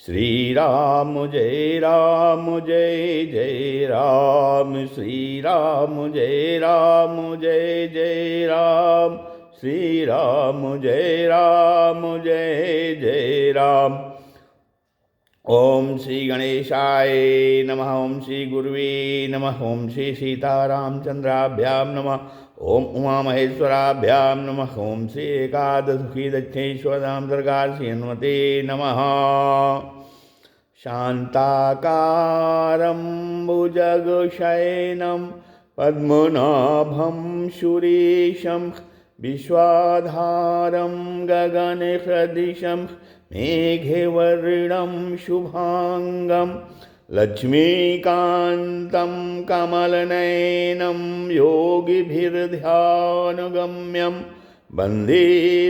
श्री राम जय जय राम, श्री राम जय जय राम, श्री राम जय जय राम। ओम श्री गणेशाय नमः, ओम श्री गुरुवे नमः, ओम श्री सीतारामचंद्राभ्याम नमः, ओम उमा महेश्वराभ्याम नमः, ओम श्री एकादशमुखी दक्षिणेश्वराम सरकार श्री हनुमते नमः। शान्ताकारं भुजगशयनं पद्मनाभं सुरेशं विश्वाधारं गगनसदृशं मेघवर्णं शुभांगं लक्ष्मीकान्तं कमलनयनं योगिभिर्ध्यानगम्यं वन्दे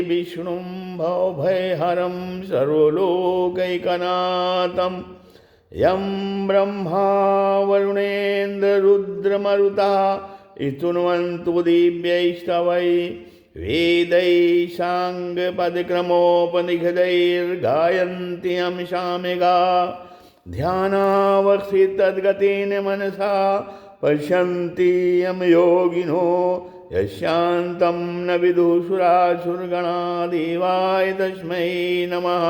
विष्णुं भवभयहरं सर्वलोकैकनाथं। यं ब्रह्मा वरुणेन्द्ररुद्रमरुतः स्तुवन्तु दिव्यैस्तवैः वेदैः साङ्गपदक्रमोपनिषदैर्गायन्ति यं सामगा। ध्यानावस्थितद्गतेन मनसा पश्यन्ति यं योगिनो यशान्तं न विदुषुरासुरगणादेवाय तस्मै नमः।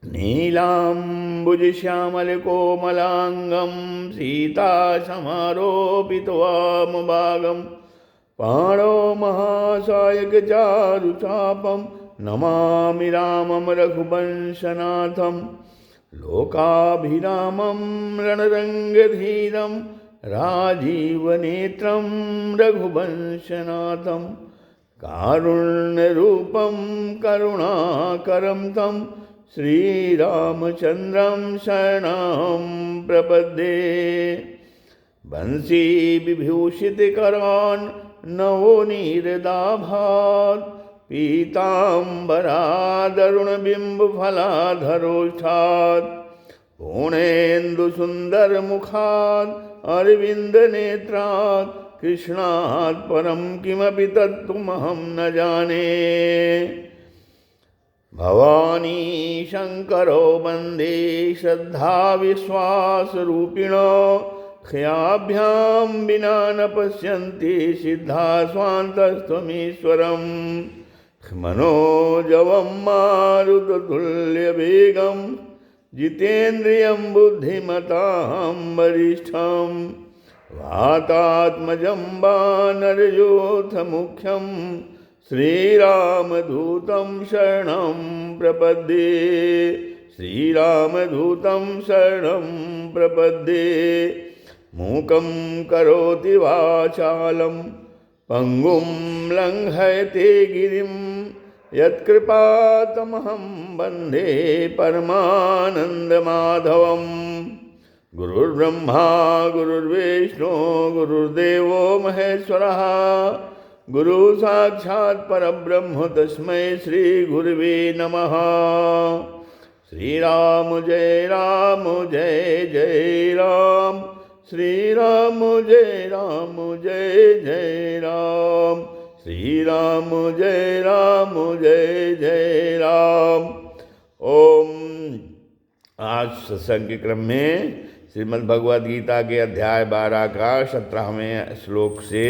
नीलाम्बुजश्यामलकोमलाङ्गं सीतासमारोपितवामभागं पाणौ महासायकचारुचापं नमामि रामं रघुवंशनाथं। लोकाभिरामं रणरङ्गधीरं राजीवनेत्रं रघुवंशनाथं। कारुण्यरूपं करुणाकरं तं श्रीरामचन्द्रं शरणं प्रपद्ये। बंसी विभूषितकरान् नवनीरदाभात् पीताम्बरादरुणबिम्बफलाधरोष्ठात् पूर्णेन्दुसुन्दरमुखात् अरविन्दनेत्रात् कृष्णात् परं किमपि तत्त्वमहं न जाने। भवानी शंकरो वन्दे श्रद्धाविश्वासरूपिणो क्षयाभ्यां विना न पश्यन्ति सिद्धा स्वान्तस्त्वमीश्वरम्। मनोजवं मारुततुल्यवेगं जितेन्द्रियं बुद्धिमतां वरिष्ठं। वातात्मजं वानरयूथमुख्यं श्रीरामदूतं शरणं प्रपद्ये। श्रीरामदूतं शरणं प्रपद्ये। मूकं करोति वाचालं पंगुं लङ्घयते गिरिं यत्कृपातमहं वन्दे परमानन्दमाधवम्। गुरुर्ब्रह्मा गुरुर्विष्णु गुरुर्देवो महेश्वरः, गुरु साक्षात् परब्रह्म तस्मै श्री गुरुवे नमः। श्री राम जय जय राम, श्री राम जय जय राम, श्री राम जय जय राम। ओम। आज सत्संग के क्रम में श्रीमद् भगवद गीता के अध्याय 12 का 17वें श्लोक से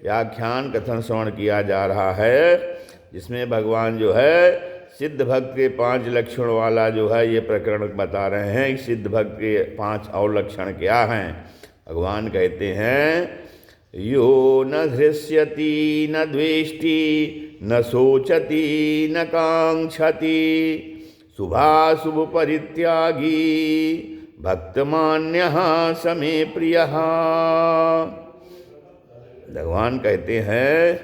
व्याख्यान कथन श्रवण किया जा रहा है, जिसमें भगवान जो है सिद्ध भक्त के 5 लक्षण वाला जो है ये प्रकरण बता रहे हैं। सिद्ध भक्त के 5 और लक्षण क्या हैं? भगवान कहते हैं, यो न धृष्यति न द्वेष्टि न शोचति न कांक्षति शुभाशुभ परित्यागी भक्तमान्यः समे प्रियः। भगवान कहते हैं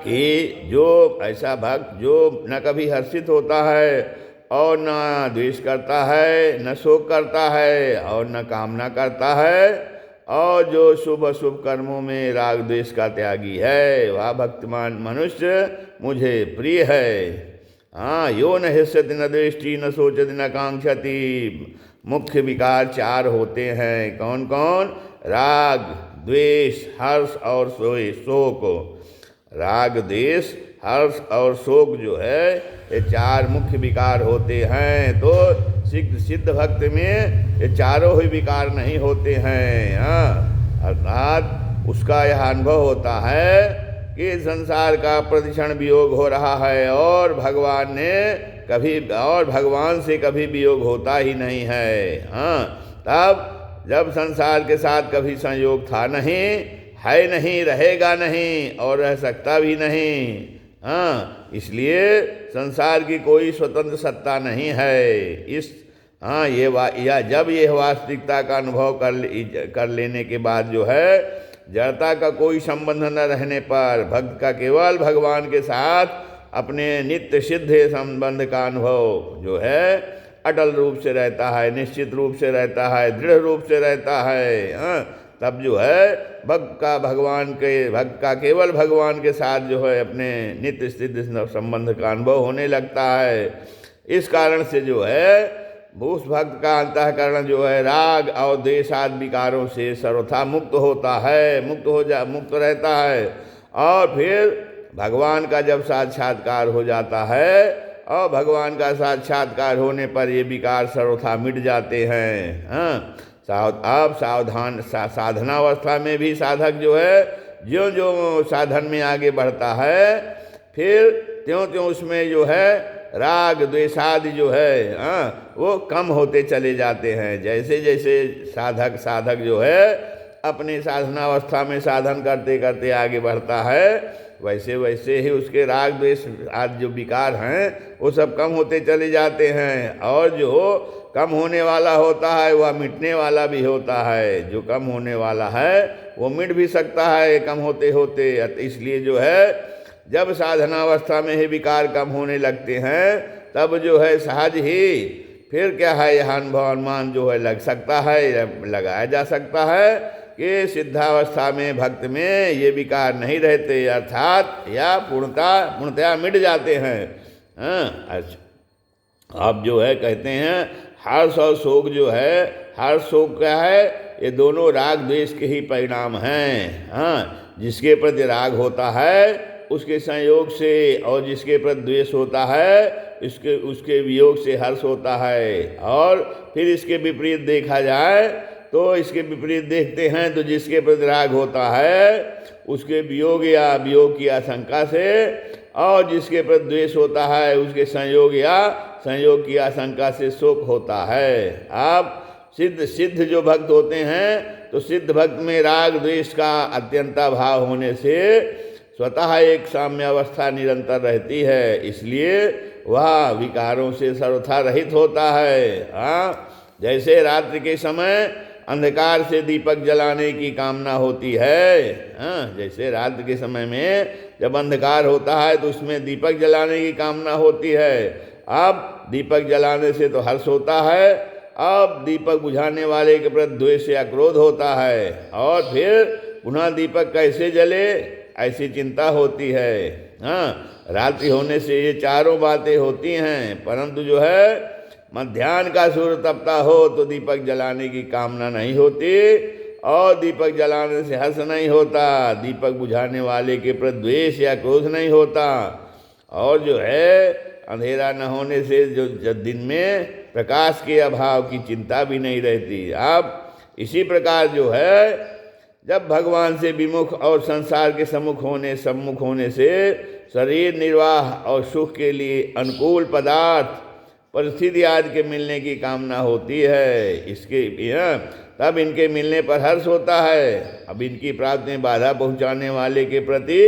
कि जो ऐसा भक्त जो न कभी हर्षित होता है और न द्वेष करता है, न शोक करता है और न कामना करता है, और जो शुभ अशुभ कर्मों में राग द्वेष का त्यागी है, वह भक्तिमान मनुष्य मुझे प्रिय है। हाँ, यो न हृष्यति न द्वेष्टि न शोचति न कांक्षति। मुख्य विकार 4 होते हैं। कौन कौन? राग, द्वेष, हर्ष और शोक। राग, द्वेष, हर्ष और शोक जो है ये चार मुख्य विकार होते हैं। तो सिद्ध भक्त में ये चारों ही विकार नहीं होते हैं। अर्थात उसका यह अनुभव होता है कि संसार का प्रतिक्षण वियोग हो रहा है और भगवान से कभी वियोग होता ही नहीं है। तब जब संसार के साथ कभी संयोग था नहीं, है नहीं, रहेगा नहीं और रह सकता भी नहीं। इसलिए संसार की कोई स्वतंत्र सत्ता नहीं है। जब ये वास्तविकता का अनुभव कर लेने के बाद जो है जड़ता का कोई संबंध न रहने पर भक्त का केवल भगवान के साथ अपने नित्य सिद्ध संबंध का अनुभव जो है अटल रूप से रहता है, निश्चित रूप से रहता है, दृढ़ रूप से रहता है। तब जो है भक्त का केवल भगवान के साथ जो है अपने नित्य सिद्ध संबंध का अनुभव होने लगता है। इस कारण से जो है उस भक्त का अंतःकरण जो है राग और द्वेष आदि विकारों से सर्वथा मुक्त होता है, मुक्त रहता है। और फिर भगवान का जब साक्षात्कार हो जाता है और भगवान का साक्षात्कार होने पर ये विकार सर्वथा मिट जाते हैं। अब साधनावस्था में भी साधक जो है ज्यों ज्यों साधन में आगे बढ़ता है फिर त्यों त्यों उसमें जो है राग द्वेषादि जो है वो कम होते चले जाते हैं। जैसे जैसे साधक जो है अपनी साधनावस्था में साधन करते करते आगे बढ़ता है वैसे वैसे ही उसके राग द्वेष आदि जो विकार हैं वो सब कम होते चले जाते हैं। और जो कम होने वाला होता है वह मिटने वाला भी होता है। जो कम होने वाला है वो मिट भी सकता है कम होते होते। इसलिए जो है जब साधनावस्था में ही विकार कम होने लगते हैं तब जो है सहज ही फिर क्या है यह अनुभव अनुमान जो है लगाया जा सकता है कि सिद्धावस्था में भक्त में ये विकार नहीं रहते, अर्थात या पूर्णतया मिट जाते हैं। अच्छा, अब जो है कहते हैं हर्ष और शोक जो है, हर्ष शोक क्या है, ये दोनों राग द्वेष के ही परिणाम हैं। जिसके प्रति राग होता है उसके संयोग से और जिसके प्रति द्वेष होता है उसके वियोग से हर्ष होता है। और फिर इसके विपरीत देखा जाए तो इसके विपरीत देखते हैं तो जिसके प्रति राग होता है उसके वियोग या वियोग की आशंका से और जिसके प्रति द्वेष होता है उसके संयोग की आशंका से शोक होता है। अब सिद्ध जो भक्त होते हैं तो सिद्ध भक्त में राग द्वेष का अत्यंता भाव होने से स्वतः एक साम्य अवस्था निरंतर रहती है, इसलिए वह विकारों से सर्वथा रहित होता है। जैसे रात्रि के समय अंधकार से दीपक जलाने की कामना होती है, जैसे रात्रि के समय में जब अंधकार होता है तो उसमें दीपक जलाने की कामना होती है। अब दीपक जलाने से तो हर्ष होता है, अब दीपक बुझाने वाले के प्रति द्वेष या क्रोध होता है और फिर पुनः दीपक कैसे जले ऐसी चिंता होती है। रात्रि होने से ये चारों बातें होती हैं, परंतु जो है मध्याह्न का सूर्य तपता हो तो दीपक जलाने की कामना नहीं होती और दीपक जलाने से हर्ष नहीं होता, दीपक बुझाने वाले के प्रति द्वेष या क्रोध नहीं होता। और जो है अंधेरा न होने से जो दिन में प्रकाश के अभाव की चिंता भी नहीं रहती। अब इसी प्रकार जो है जब भगवान से विमुख और संसार के सम्मुख होने से शरीर निर्वाह और सुख के लिए अनुकूल पदार्थ परिस्थिति आदि के मिलने की कामना होती है, तब इनके मिलने पर हर्ष होता है। अब इनकी प्राप्ति में बाधा पहुंचाने वाले के प्रति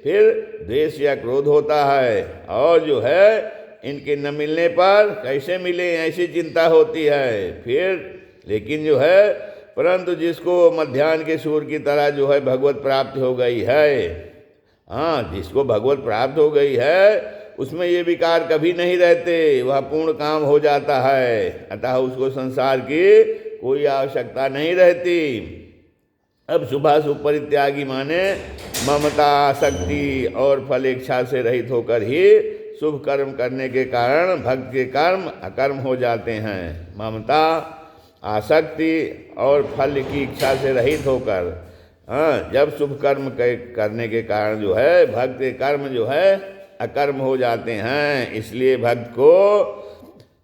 फिर द्वेष या क्रोध होता है और जो है इनके न मिलने पर कैसे मिले ऐसी चिंता होती है। फिर लेकिन जो है परंतु जिसको मध्याह्न के सूर्य की तरह जो है भगवत प्राप्ति हो गई है, जिसको भगवत प्राप्त हो गई है उसमें ये विकार कभी नहीं रहते, वह पूर्ण काम हो जाता है, अतः उसको संसार की कोई आवश्यकता नहीं रहती। अब शुभाशुभ परित्यागी माने ममता आसक्ति और फल इच्छा से रहित होकर ही शुभ कर्म करने के कारण भक्त के कर्म अकर्म हो जाते हैं। ममता आसक्ति और फल की इच्छा से रहित होकर जब शुभ कर्म करने के कारण जो है भक्त के कर्म जो है अकर्म हो जाते हैं। इसलिए भक्त को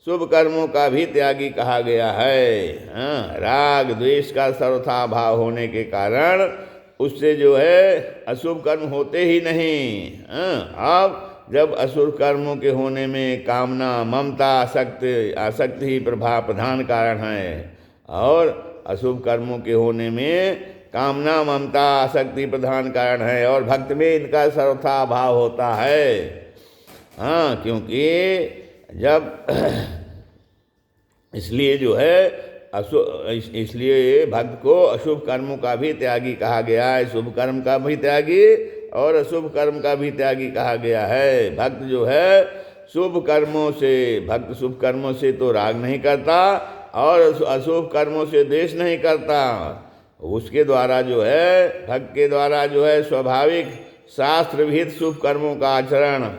शुभ कर्मों का भी त्यागी कहा गया है। राग द्वेष का सर्वथा भाव होने के कारण उससे जो है अशुभ कर्म होते ही नहीं। अब जब अशुभ कर्मों के होने में कामना, ममता, आसक्ति ही प्रधान कारण है, और अशुभ कर्मों के होने में कामना, ममता, आसक्ति प्रधान कारण है, और भक्त में इनका सर्वथा भाव होता है। क्योंकि जब इसलिए जो है इसलिए भक्त को अशुभ कर्मों का भी त्यागी कहा गया है। शुभ कर्म का भी त्यागी और अशुभ कर्म का भी त्यागी कहा गया है। भक्त जो है शुभ कर्मों से तो राग नहीं करता और अशुभ कर्मों से द्वेष नहीं करता। उसके द्वारा जो है भक्त के द्वारा जो है स्वाभाविक शास्त्र विहित शुभ कर्मों का आचरण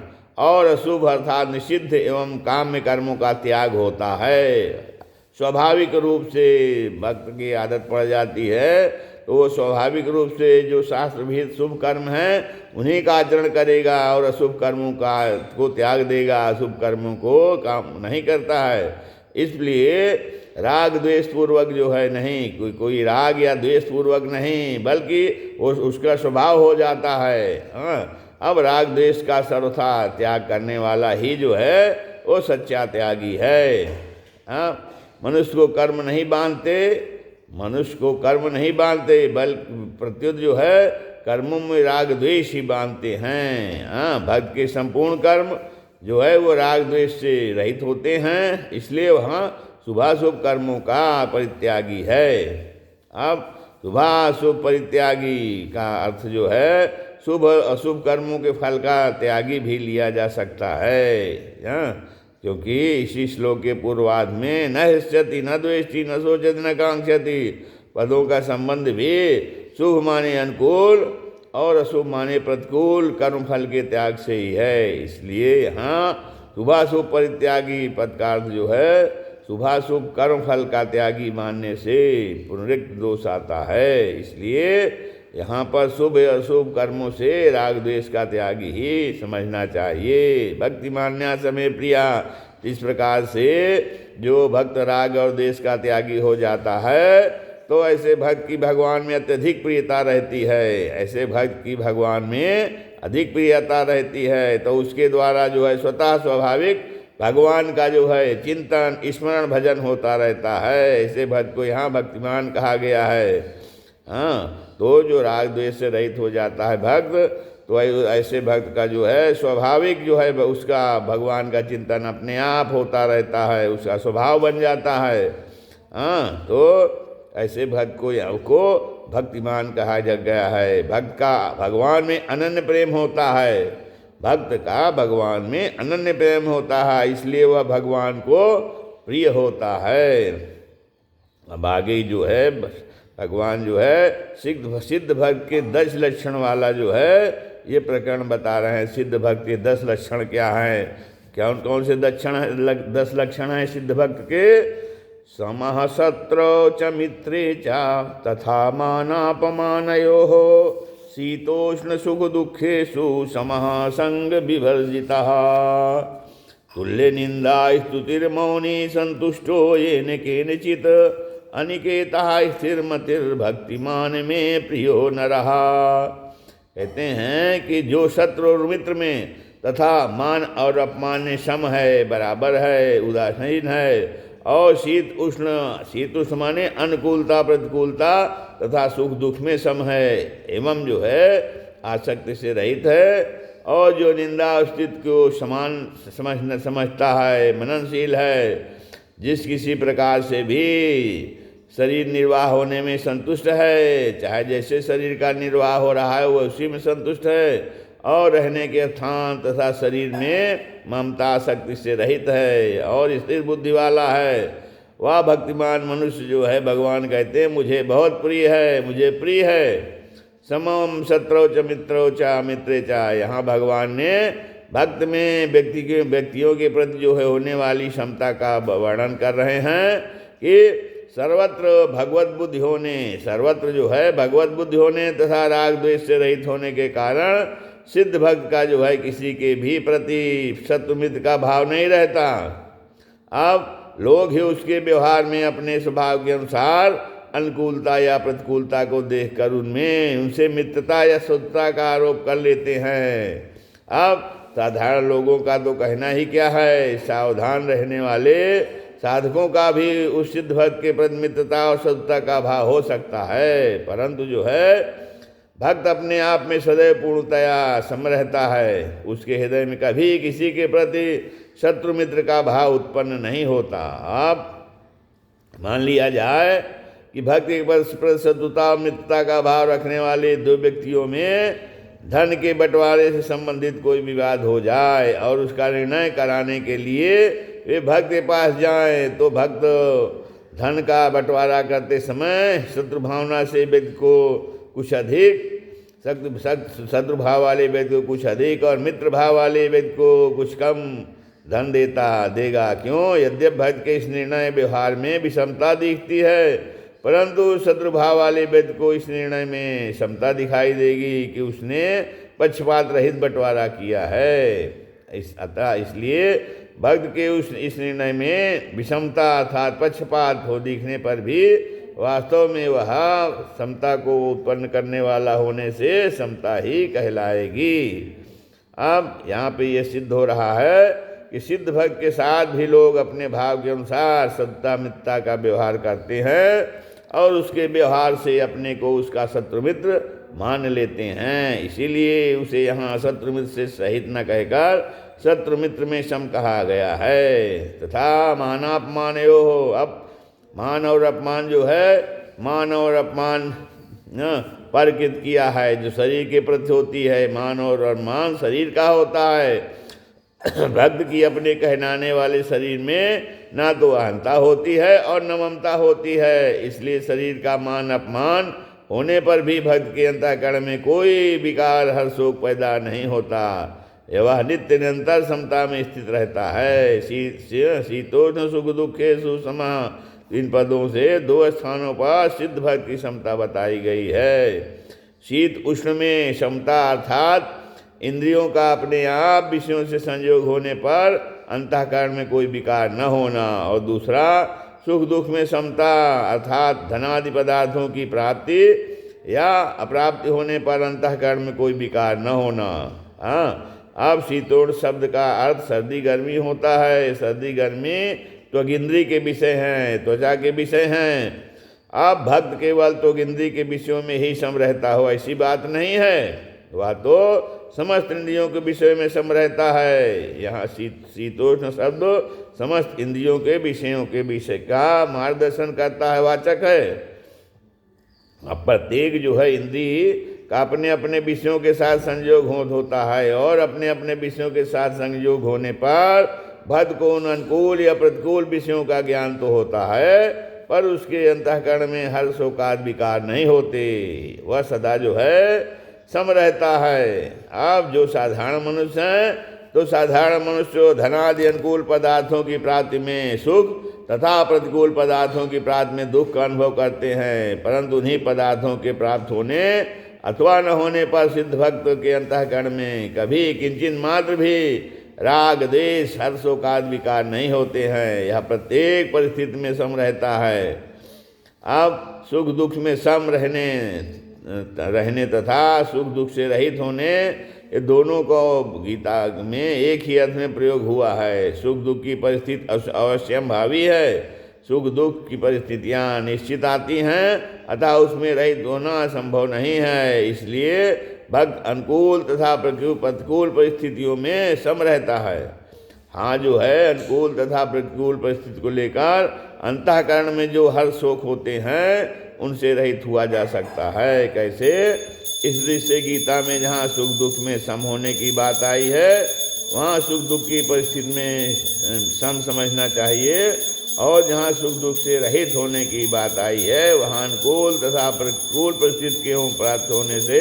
और अशुभ अर्थात निषिद्ध एवं काम्य कर्मों का त्याग होता है। स्वाभाविक रूप से भक्त की आदत पड़ जाती है तो वो स्वाभाविक रूप से जो शास्त्र विहित शुभ कर्म हैं उन्हीं का आचरण करेगा और अशुभ कर्मों को त्याग देगा, अशुभ कर्मों को काम नहीं करता है। इसलिए राग द्वेष पूर्वक जो है नहीं, कोई राग या द्वेष पूर्वक नहीं, बल्कि उसका स्वभाव हो जाता है। अब राग द्वेष का सर्वथा त्याग करने वाला ही जो है वो सच्चा त्यागी है। मनुष्य को कर्म नहीं बांधते, बल्कि प्रत्युत जो है कर्मों में राग द्वेष ही बांधते हैं। भक्त के संपूर्ण कर्म जो है वो राग द्वेष से रहित होते हैं, इसलिए वहाँ शुभाशुभ कर्मों का परित्यागी है। अब शुभाशुभ परित्यागी का अर्थ जो है शुभ अशुभ कर्मों के फल का त्यागी भी लिया जा सकता है। क्योंकि इसी श्लोक के पूर्वार्ध में न हृष्यति, न द्वेष्टि, न शोचति, न कांक्षति पदों का संबंध भी शुभ माने अनुकूल और अशुभ माने प्रतिकूल कर्म फल के त्याग से ही है। इसलिए यहाँ शुभाशुभ परित्यागी पद का अर्थ जो है शुभाशुभ कर्म फल का त्यागी मानने से पुनरुक्त दोष आता है। इसलिए यहाँ पर शुभ अशुभ कर्मों से राग द्वेष का त्यागी ही समझना चाहिए। भक्ति मान्या समय प्रिया, इस प्रकार से जो भक्त राग और द्वेष का त्यागी हो जाता है तो ऐसे भक्त की भगवान में अत्यधिक प्रियता रहती है। ऐसे भक्त की भगवान में अधिक प्रियता रहती है तो उसके द्वारा जो है स्वतः स्वाभाविक भगवान का जो है चिंतन, स्मरण, भजन होता रहता है। ऐसे भक्त को यहाँ भक्तिमान कहा गया है। तो जो राग द्वेष से रहित हो जाता है भक्त, तो ऐसे भक्त का जो है स्वाभाविक जो है उसका भगवान का चिंतन अपने आप होता रहता है, उसका स्वभाव बन जाता है। तो ऐसे भक्त को भक्तिमान कहा गया है। भक्त का भगवान में अनन्य प्रेम होता है, भक्त का भगवान में अनन्य प्रेम होता है, इसलिए वह भगवान को प्रिय होता है। अब आगे जो है भगवान जो है सिद्ध भक्त के 10 लक्षण वाला जो है ये प्रकरण बता रहे हैं। सिद्ध भक्त के 10 लक्षण क्या हैं, कौन से 10 लक्षण हैं सिद्ध भक्त के? समः शत्रौ च मित्रे च तथा मानापमानयोः शीतोष्ण सुख दुखेषु समः संग विवर्जितः तुल्य निंदा स्तुतिर्मौनी संतुष्टो येन केनचित् अनिकेतः स्थिरमतिर्भक्तिमान में प्रियो न रहा। कहते हैं कि जो शत्रु और मित्र में तथा मान और अपमान में सम है, बराबर है, उदासीन है, और शीत उष्ण माने अनुकूलता प्रतिकूलता तथा सुख दुख में सम है, एवं जो है आसक्ति से रहित है, और जो निंदा अस्तित्व को समान समझता है, मननशील है, जिस किसी प्रकार से भी शरीर निर्वाह होने में संतुष्ट है, चाहे जैसे शरीर का निर्वाह हो रहा है वो उसी में संतुष्ट है, और रहने के स्थान तथा शरीर में ममता शक्ति से रहित है और स्थिर बुद्धि वाला है, वह भक्तिमान मनुष्य जो है भगवान कहते हैं मुझे बहुत प्रिय है, मुझे प्रिय है। समम शत्रौ च मित्रो च मित्रे च, यहाँ भगवान ने भक्त में व्यक्तियों के प्रति जो है होने वाली क्षमता का वर्णन कर रहे हैं कि सर्वत्र भगवत बुद्धि होने, सर्वत्र जो है भगवत बुद्धि होने तथा राग द्वेष से रहित होने के कारण सिद्ध भक्त का जो है किसी के भी प्रति शत्रु मित्र का भाव नहीं रहता। अब लोग ही उसके व्यवहार में अपने स्वभाव के अनुसार अनुकूलता या प्रतिकूलता को देखकर उनमें उनसे मित्रता या शत्रुता का आरोप कर लेते हैं। अब साधारण लोगों का तो कहना ही क्या है, सावधान रहने वाले साधकों का भी उस सिद्ध भक्त के प्रति मित्रता और शत्रुता का भाव हो सकता है, परंतु जो है भक्त अपने आप में सदैव पूर्णतया सम रहता है, उसके हृदय में कभी किसी के प्रति शत्रु मित्र का भाव उत्पन्न नहीं होता। अब मान लिया जाए कि भक्त के प्रति शत्रुता और मित्रता का भाव रखने वाले दो व्यक्तियों में धन के बंटवारे से संबंधित कोई विवाद हो जाए और उसका निर्णय कराने के लिए वे भक्त के पास जाएं, तो भक्त धन का बंटवारा करते समय शत्रु भावना से व्यक्ति को कुछ अधिक, शत्रु भाव वाले व्यक्ति को कुछ अधिक और मित्र भाव वाले व्यक्ति को कुछ कम धन देगा। क्यों? यद्यप भक्त के इस निर्णय व्यवहार में विषमता दिखती है, परंतु शत्रु भाव वाले व्यक्ति को इस निर्णय में समता दिखाई देगी कि उसने पक्षपात रहित बंटवारा किया है। अतः इसलिए भक्त के इस निर्णय में विषमता अर्थात पक्षपात हो दिखने पर भी वास्तव में वह समता को उत्पन्न करने वाला होने से समता ही कहलाएगी। अब यहाँ पे ये सिद्ध हो रहा है कि सिद्ध भक्त के साथ भी लोग अपने भाव के अनुसार शत्रुता मित्रता का व्यवहार करते हैं और उसके व्यवहार से अपने को उसका शत्रु मित्र मान लेते हैं। इसीलिए उसे यहाँ शत्रु मित्र से सहित न कहकर शत्रु मित्र में सम कहा गया है। तथा मानापमानयो हो, अब मान और अपमान जो है, मान और अपमान परकित किया है जो शरीर के प्रति होती है। मान और अपमान शरीर का होता है। भक्त की अपने कहनाने वाले शरीर में ना तो अहंता होती है और न ममता होती है, इसलिए शरीर का मान अपमान होने पर भी भक्त के अंतःकरण में कोई विकार हर्षोक पैदा नहीं होता। यह नित्य निरंतर समता में स्थित रहता है। शीतोष्ण सुख दुखे सुसमा, इन पदों से दो स्थानों पर सिद्ध भक्त की समता बताई गई है। शीत उष्ण में समता अर्थात इंद्रियों का अपने आप विषयों से संयोग होने पर अंतःकरण में कोई विकार न होना, और दूसरा सुख दुख में समता अर्थात धनादि पदार्थों की प्राप्ति या अप्राप्ति होने पर अंतःकरण में कोई विकार न होना। अब शीतोष्ण शब्द का अर्थ सर्दी गर्मी होता है। सर्दी गर्मी त्वगिंद्री के विषय हैं, त्वचा के विषय हैं। अब भक्त केवल त्वगिंद्री के विषयों में ही सम रहता हो ऐसी बात नहीं है, वह तो समस्त इंद्रियों के विषय में सम रहता है। यहाँ शीतोष्ण शब्द समस्त इंद्रियों के विषयों के विषय का मार्गदर्शन करता है, वाचक है। अब प्रत्येक जो है इंद्रिय का अपने अपने विषयों के साथ संयोग होता है और अपने अपने विषयों के साथ संयोग होने पर भक्त को उन अनुकूल या प्रतिकूल विषयों का ज्ञान तो होता है, पर उसके अंतःकरण में हर्ष शोकादि विकार नहीं होते। वह सदा जो है सम रहता है। अब जो साधारण मनुष्य हैं तो साधारण मनुष्य धनादि अनुकूल पदार्थों की प्राप्ति में सुख तथा प्रतिकूल पदार्थों की प्राप्ति में दुख का अनुभव करते हैं, परंतु उन्हीं पदार्थों के प्राप्त होने अथवा न होने पर सिद्ध भक्त के अंतःकरण में कभी किंचित मात्र भी राग देश हर्षोकादि विकार नहीं होते हैं। यह प्रत्येक परिस्थिति में सम रहता है। अब सुख दुख में सम रहने तथा सुख दुख से रहित होने, ये दोनों को गीता में एक ही अर्थ में प्रयोग हुआ है। सुख दुख की परिस्थिति अवश्यंभावी है। सुख दुख की परिस्थितियाँ निश्चित आती हैं, अतः उसमें रहित होना संभव नहीं है। इसलिए भक्त अनुकूल तथा प्रतिकूल परिस्थितियों में सम रहता है। हाँ, जो है अनुकूल तथा प्रतिकूल परिस्थिति को लेकर अंतःकरण में जो हर्ष शोक होते हैं उनसे रहित हुआ जा सकता है। कैसे? इस दृष्टि से गीता में जहाँ सुख दुख में सम होने की बात आई है, वहाँ सुख दुख की परिस्थिति में सम समझना चाहिए, और जहाँ सुख दुख से रहित होने की बात आई है वहाँ अनुकूल तथा प्रतिकूल परिस्थिति के प्राप्त होने से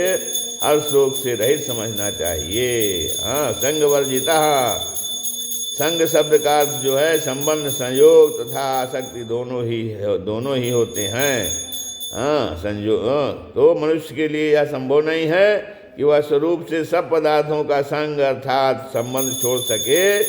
हर शोक से रहित समझना चाहिए। हाँ, संग वर्जिता, संग शब्द का अर्थ जो है संबंध संयोग तथा आसक्ति दोनों ही होते हैं। संयोग तो मनुष्य के लिए यह संभव नहीं है कि वह स्वरूप से सब पदार्थों का संग अर्थात संबंध छोड़ सके,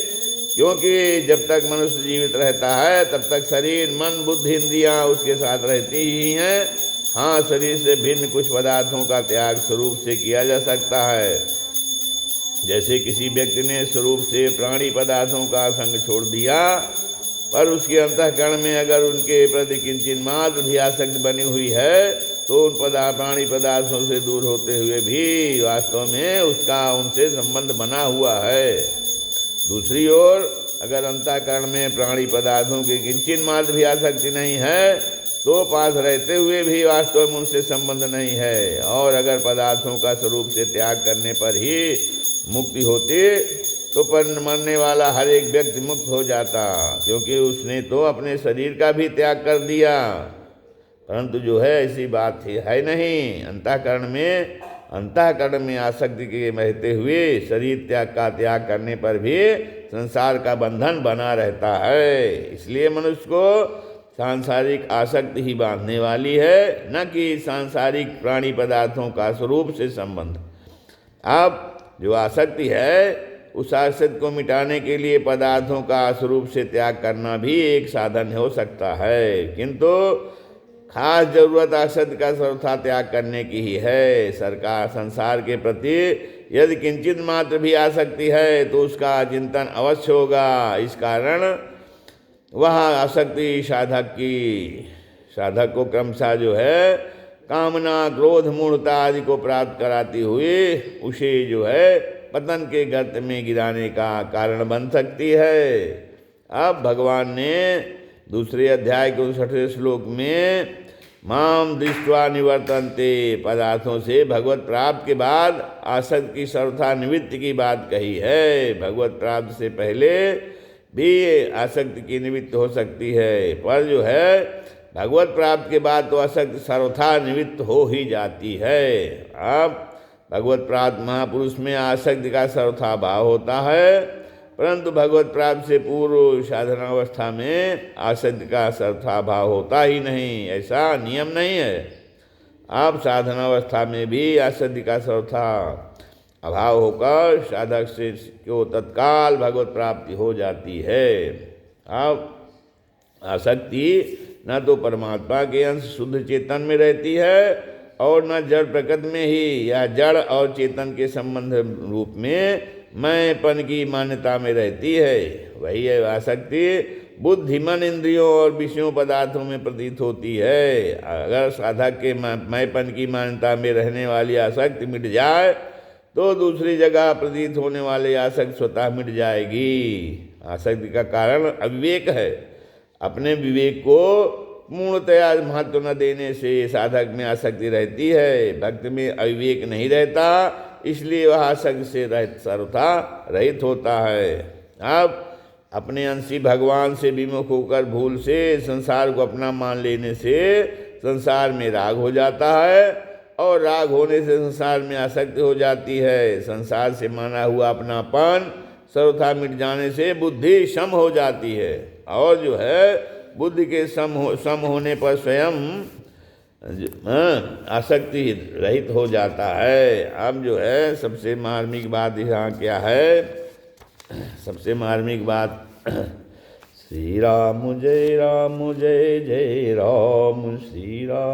क्योंकि जब तक मनुष्य जीवित रहता है तब तक शरीर, मन, बुद्धि, इंद्रियां उसके साथ रहती ही हैं। हाँ, शरीर से भिन्न कुछ पदार्थों का त्याग स्वरूप से किया जा सकता है। जैसे किसी व्यक्ति ने स्वरूप से प्राणी पदार्थों का संग छोड़ दिया, पर उसके अंतःकरण में अगर उनके प्रति किंचित मात्र भी आसक्ति बनी हुई है, तो उन प्राणी पदार्थों से दूर होते हुए भी वास्तव में उसका उनसे संबंध बना हुआ है। दूसरी ओर अगर अंतःकरण में प्राणी पदार्थों की किंचित मात्र भी आसक्ति नहीं है, तो पास रहते हुए भी वास्तव में उनसे संबंध नहीं है। और अगर पदार्थों का स्वरूप से त्याग करने पर ही मुक्ति होती, तो पर मरने वाला हर एक व्यक्ति मुक्त हो जाता, क्योंकि उसने तो अपने शरीर का भी त्याग कर दिया। परंतु जो है ऐसी बात है नहीं। अंतःकरण में आसक्ति के रहते हुए शरीर का त्याग करने पर भी संसार का बंधन बना रहता है। इसलिए मनुष्य को सांसारिक आसक्ति ही बांधने वाली है, न कि सांसारिक प्राणी पदार्थों का स्वरूप से संबंध। अब जो आसक्ति है, उस आसक्ति को मिटाने के लिए पदार्थों का स्वरूप से त्याग करना भी एक साधन हो सकता है, किंतु खास जरूरत आसक्ति का सर्वथा त्याग करने की ही है। संसार के प्रति यदि किंचित मात्र भी आसक्ति है, तो उसका चिंतन अवश्य होगा। इस कारण वह आसक्ति साधक को क्रमशः जो है कामना, क्रोध, मूढ़ता आदि को प्राप्त कराती हुई उसे जो है पतन के गर्त में गिराने का कारण बन सकती है। अब भगवान ने दूसरे अध्याय के 59वें श्लोक में माम दृष्ट्वा निवर्तन्ते पदार्थों से भगवत प्राप्त के बाद आसक्ति की सर्वथा निवृत्ति की बात कही है। भगवत प्राप्त से पहले भी आसक्ति की निवृत्ति हो सकती है, पर जो है भगवत प्राप्त के बाद तो आसक्ति सर्वथा निवृत्त हो ही जाती है। अब भगवत प्राप्त महापुरुष में आसक्ति का सर्वथा भाव होता है, परंतु भगवत प्राप्त से पूर्व साधनावस्था में आसक्ति का सर्वथा भाव होता ही नहीं, ऐसा नियम नहीं है। अब साधनावस्था में भी आसक्ति का सर्वथा अभाव होकर साधक से को तत्काल भगवत प्राप्ति हो जाती है। अब आसक्ति न तो परमात्मा के अंश शुद्ध चेतन में रहती है और न जड़ प्रकृति में ही, या जड़ और चेतन के संबंध रूप में मैंपन की मान्यता में रहती है। वही है आसक्ति बुद्धि, मन, इंद्रियों और विषयों पदार्थों में प्रतीत होती है। अगर साधक के मैंपन की मान्यता में रहने वाली आसक्ति मिट जाए, तो दूसरी जगह प्रतीत होने वाली आसक्ति स्वतः मिट जाएगी। आसक्ति का कारण अविवेक है। अपने विवेक को पूर्णतया महत्व न देने से साधक में आसक्ति रहती है। भक्त में अविवेक नहीं रहता, इसलिए वह आसक्ति से सर्वथा रहित होता है। अब अपने अंशी भगवान से विमुख होकर भूल से संसार को अपना मान लेने से संसार में राग हो जाता है, और राग होने से संसार में आसक्ति हो जाती है। संसार से माना हुआ अपनापन सर्वथा मिट जाने से बुद्धि सम हो जाती है, और जो है बुद्धि के सम होने पर स्वयं आसक्ति रहित हो जाता है। अब जो है सबसे मार्मिक बात यहाँ क्या है, सबसे मार्मिक बात श्री राम जय जय राम, श्री राम।